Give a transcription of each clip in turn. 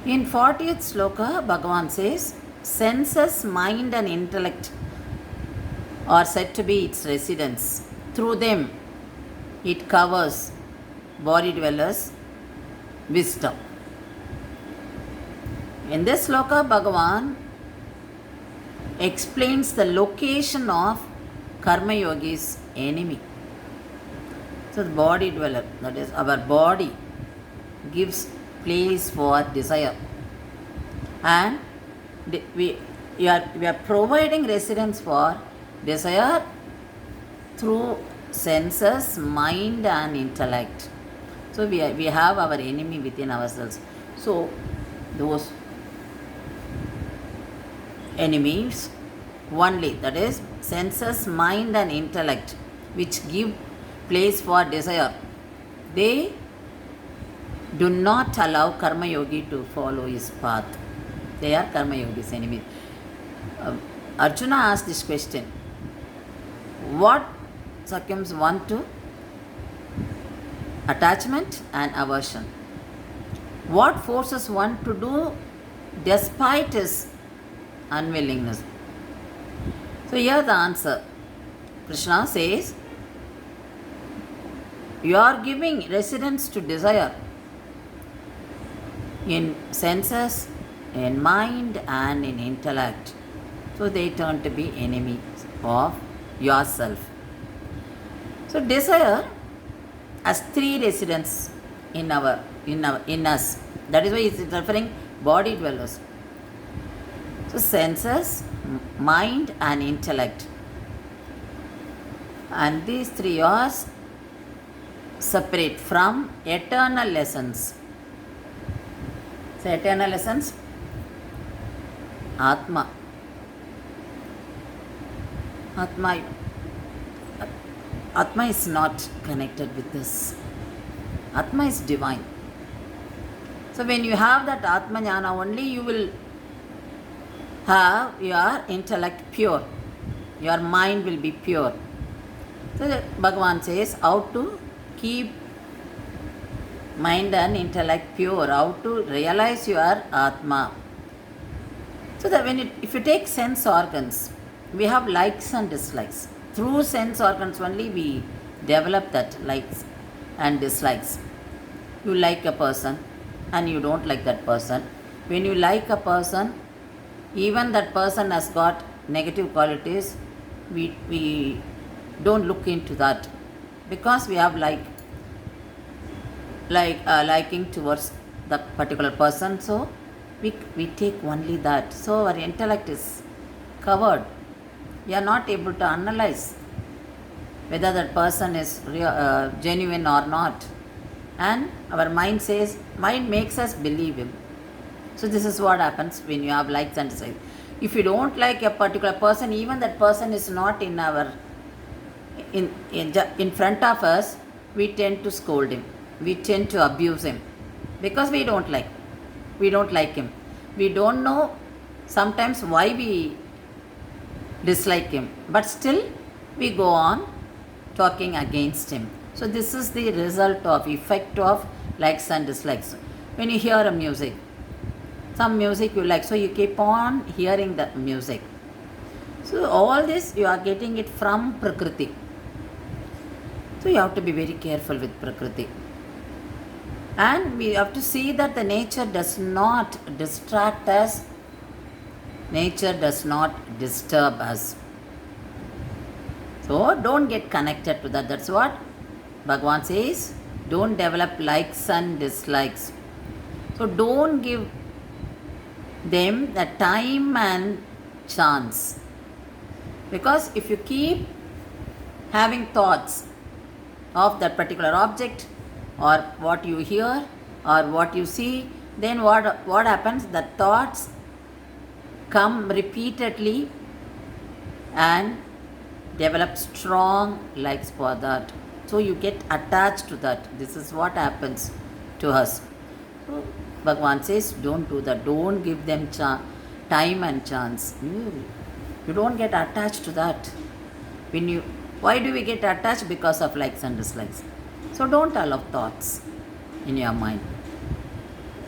In 40th sloka, Bhagavan says, senses, mind, and intellect are said to be its residents. Through them, it covers body dwellers, wisdom. In this sloka, Bhagavan explains the location of Karma Yogi's enemy. So, the body dweller, that is, our body, gives place for desire. And we are providing residence for desire through senses, mind, and intellect. So, we have our enemy within ourselves. So, those enemies only, that is, senses, mind, and intellect, which give place for desire, they do not allow Karma Yogi to follow his path. They are Karma Yogi's enemies. Arjuna asked this question: what succumbs one to attachment and aversion? What forces one to do despite his unwillingness? So here the answer. Krishna says, you are giving residence to desire in senses, in mind, and in intellect. So they turn to be enemies of yourself. So desire has three residents in us. That is why it is referring body dwellers. So senses, mind, and intellect. And these three are separate from eternal essence. So eternal essence, Atma. Atma is not connected with this. Atma is divine. So when you have that Atma Jnana, only you will have your intellect pure. Your mind will be pure. So Bhagavan says how to keep mind and intellect pure, how to realize your Atma. So that if you take sense organs, we have likes and dislikes. Through sense organs only we develop that likes and dislikes. You like a person and you don't like that person. When you like a person, even that person has got negative qualities, we don't look into that because we have liking towards the particular person. So we take only that. So our intellect is covered. We are not able to analyze whether that person is genuine or not. And our mind makes us believe him. So this is what happens when you have likes and dislikes. If you don't like a particular person, even that person is not in front of us, we tend to scold him. We tend to abuse him because we don't like him. We don't know sometimes why we dislike him, but still we go on talking against him. So this is the result of effect of likes and dislikes. When you hear a music, some music you like, so you keep on hearing the music. So all this you are getting it from Prakriti. So you have to be very careful with Prakriti. And we have to see that the nature does not distract us. Nature does not disturb us. So don't get connected to that. That's what Bhagavan says. Don't develop likes and dislikes. So don't give them the time and chance. Because if you keep having thoughts of that particular object or what you hear or what you see, then what happens? The thoughts come repeatedly and develop strong likes for that. So you get attached to that. This is what happens to us. So Bhagavan says, don't do that. Don't give them time and chance. You don't get attached to that. Why do we get attached? Because of likes and dislikes. So don't allow thoughts in your mind.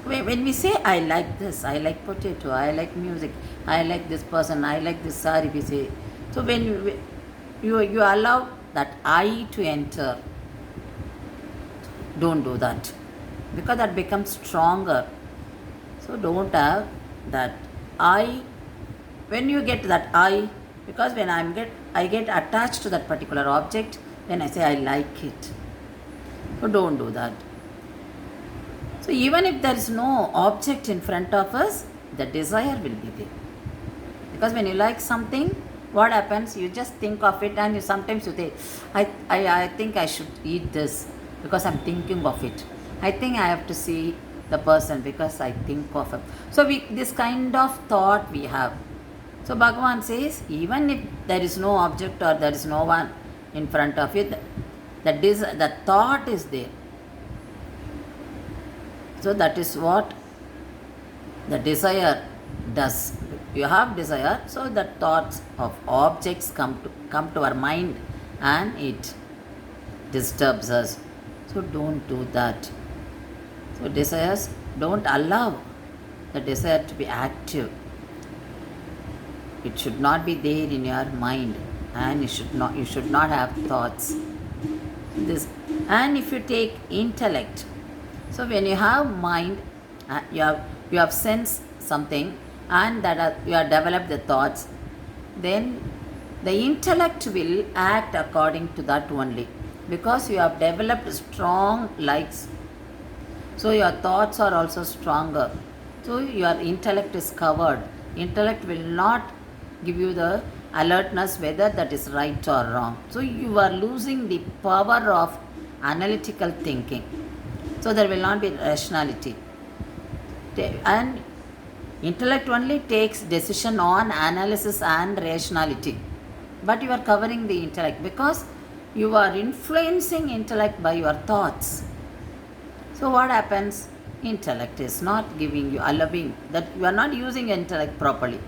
When we say, I like this, I like potato, I like music, I like this person, I like this sari, we say. So when you allow that I to enter, don't do that, because that becomes stronger. So don't have that I. When you get that I, because when I get attached to that particular object, then I say I like it. So don't do that. So even if there is no object in front of us, the desire will be there. Because when you like something, what happens? You just think of it, and sometimes you say, I think I should eat this because I'm thinking of it. I think I have to see the person because I think of it. So this kind of thought we have. So Bhagavan says, even if there is no object or there is no one in front of you, the thought is there. So that is what the desire does. You have desire, so the thoughts of objects come to our mind, and it disturbs us. So don't do that. So desires, don't allow the desire to be active. It should not be there in your mind, and you should not have thoughts. This, and if you take intellect, so when you have mind, you have sensed something, and you have developed the thoughts, then the intellect will act according to that only, because you have developed strong likes. So your thoughts are also stronger. So your intellect is covered. Intellect will not give you the alertness whether that is right or wrong. So you are losing the power of analytical thinking. So there will not be rationality. And intellect only takes decision on analysis and rationality. But you are covering the intellect because you are influencing intellect by your thoughts. So what happens? Intellect is not giving you, allowing that you are not using intellect properly.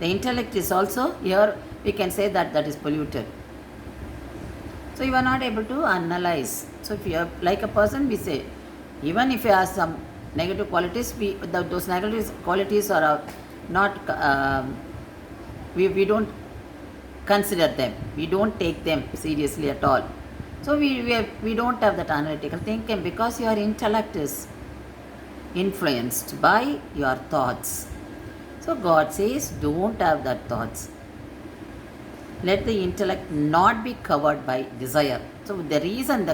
The intellect is also here, we can say that is polluted. So you are not able to analyze. So if you are like a person, we say, even if you have some negative qualities, those negative qualities are not, we don't consider them. We don't take them seriously at all. So we don't have that analytical thinking, because your intellect is influenced by your thoughts. So God says, don't have that thoughts. Let the intellect not be covered by desire. So the reason,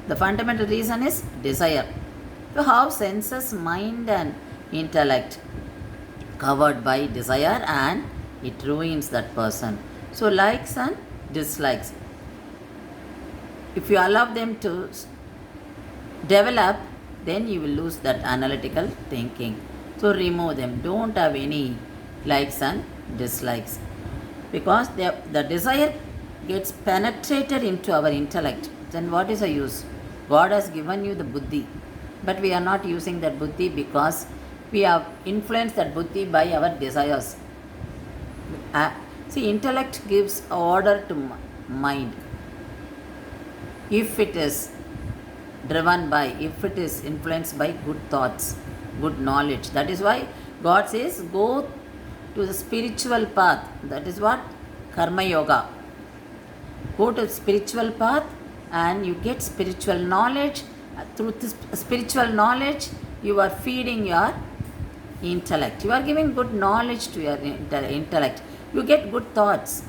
the fundamental reason is desire. To have senses, mind and intellect covered by desire, and it ruins that person. So likes and dislikes, if you allow them to develop, then you will lose that analytical thinking. So remove them. Don't have any likes and dislikes, because the desire gets penetrated into our intellect. Then what is the use? God has given you the buddhi, but we are not using that buddhi because we have influenced that buddhi by our desires. See, intellect gives order to mind. If it is driven by, if it is influenced by good thoughts, good knowledge. That is why God says, go to the spiritual path. That is what? Karma Yoga. Go to the spiritual path and you get spiritual knowledge. Through this spiritual knowledge, you are feeding your intellect. You are giving good knowledge to your intellect. You get good thoughts.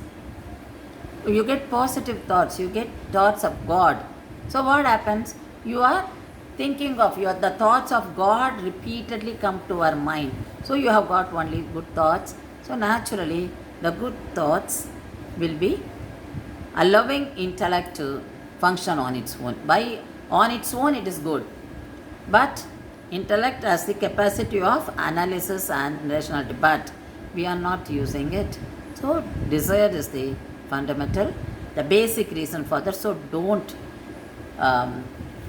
You get positive thoughts. You get thoughts of God. So what happens? You are thinking of the thoughts of God repeatedly come to our mind. So you have got only good thoughts. So naturally, the good thoughts will be allowing intellect to function on its own. On its own, it is good. But intellect has the capacity of analysis and rationality. But we are not using it. So desire is the fundamental, the basic reason for that. So don't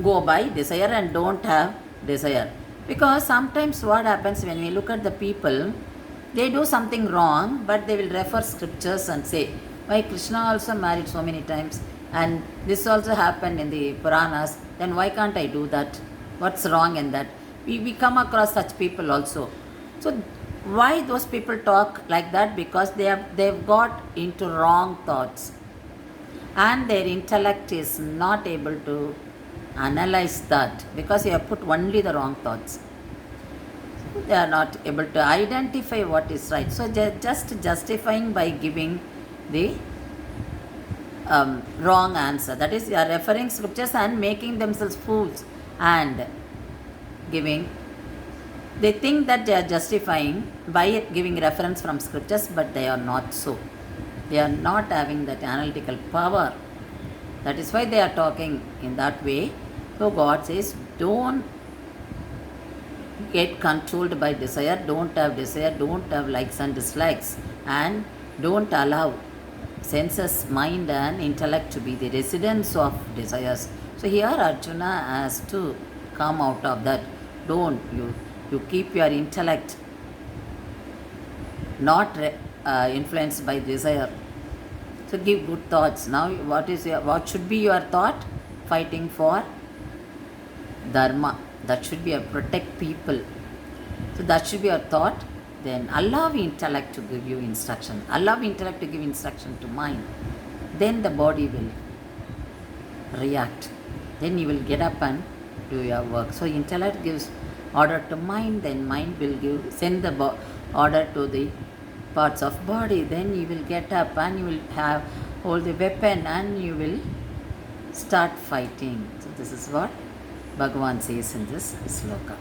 go by desire and don't have desire. Because sometimes what happens when we look at the people, they do something wrong, but they will refer scriptures and say, why Krishna also married so many times, and this also happened in the Puranas, then why can't I do that? What's wrong in that? we come across such people also. So why those people talk like that? Because they've got into wrong thoughts, and their intellect is not able to analyze that, because you have put only the wrong thoughts. They are not able to identify what is right. So just justifying by giving the wrong answer. That is, they are referring scriptures and making themselves fools and giving. They think that they are justifying by giving reference from scriptures, but they are not so. They are not having that analytical power. That is why they are talking in that way. So God says, don't get controlled by desire, don't have desire, don't have likes and dislikes, and don't allow senses, mind and intellect to be the residents of desires. So here Arjuna has to come out of that. Don't you keep your intellect not influenced by desire. So give good thoughts. Now what should be your thought? Fighting for dharma. That should be a protect people. So that should be your thought. Then allow intellect to give you instruction. Allow intellect to give instruction to mind. Then the body will react. Then you will get up and do your work. So intellect gives order to mind, then mind will send the order to the parts of body. Then you will get up and you will hold the weapon and you will start fighting. So this is what Bhagavan says in this sloka.